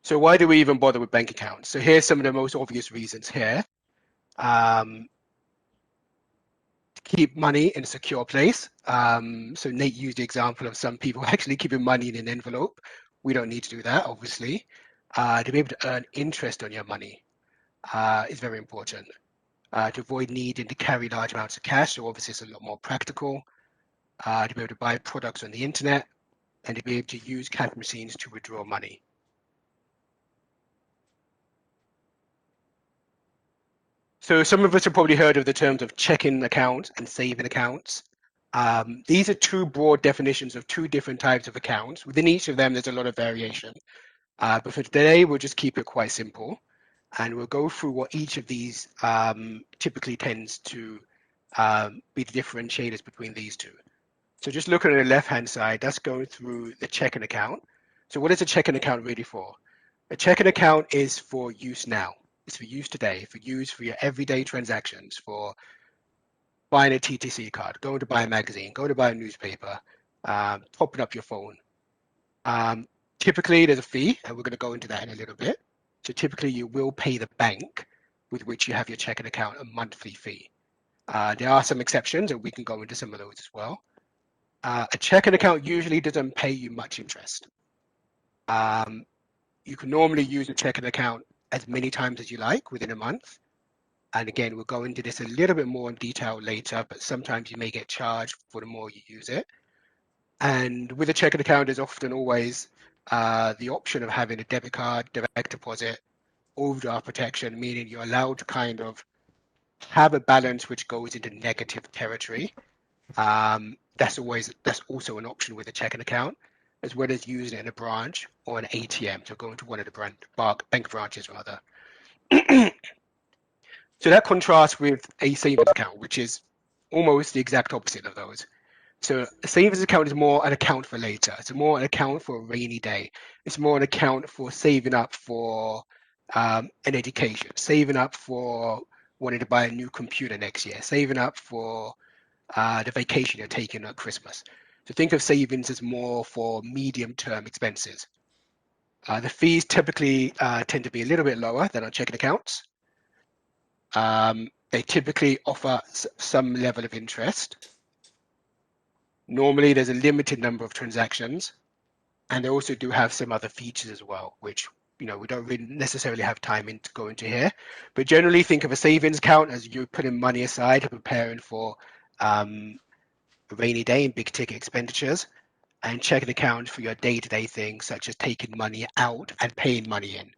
So why do we even bother with bank accounts? So here's some of the most obvious reasons here. To keep money in a secure place. So Nate used the example of some people actually keeping money in an envelope. We don't need to do that, obviously. To be able to earn interest on your money is very important. To avoid needing to carry large amounts of cash, so obviously it's a lot more practical. To be able to buy products on the internet, and to be able to use cash machines to withdraw money. So some of us have probably heard of the terms of checking accounts and saving accounts. These are two broad definitions of two different types of accounts. Within each of them, there's a lot of variation. But for today, we'll just keep it quite simple. And we'll go through what each of these typically tends to be the differentiators between these two. So just looking at the left-hand side, that's going through the checking account. So what is a checking account really for? A checking account is for use now. It's for use today, for use for your everyday transactions, for buying a TTC card, going to buy a magazine, going to buy a newspaper, topping up your phone. Typically, there's a fee, and we're going to go into that in a little bit. So typically, you will pay the bank with which you have your checking account a monthly fee. There are some exceptions, and we can go into some of those as well. A checking account usually doesn't pay you much interest. You can normally use a checking account as many times as you like within a month. And again, we'll go into this a little bit more in detail later, but sometimes you may get charged for the more you use it. And with a checking account, there's often always the option of having a debit card, direct deposit, overdraft protection, meaning you're allowed to kind of have a balance which goes into negative territory. That's also an option with a checking account, as well as using it in a branch or an ATM, so going to one of the bank branches rather. So that contrasts with a savings account, which is almost the exact opposite of those. So a savings account is more an account for later. It's more an account for a rainy day. It's more an account for saving up for an education, saving up for wanting to buy a new computer next year, saving up for the vacation you're taking at Christmas. So think of savings as more for medium-term expenses. The fees typically tend to be a little bit lower than on checking accounts. They typically offer some level of interest. Normally, there's a limited number of transactions, and they also do have some other features as well, which we don't really necessarily have time to go into here. But generally, think of a savings account as you putting money aside and preparing for a rainy day and big ticket expenditures, and checking account for your day-to-day things such as taking money out and paying money in.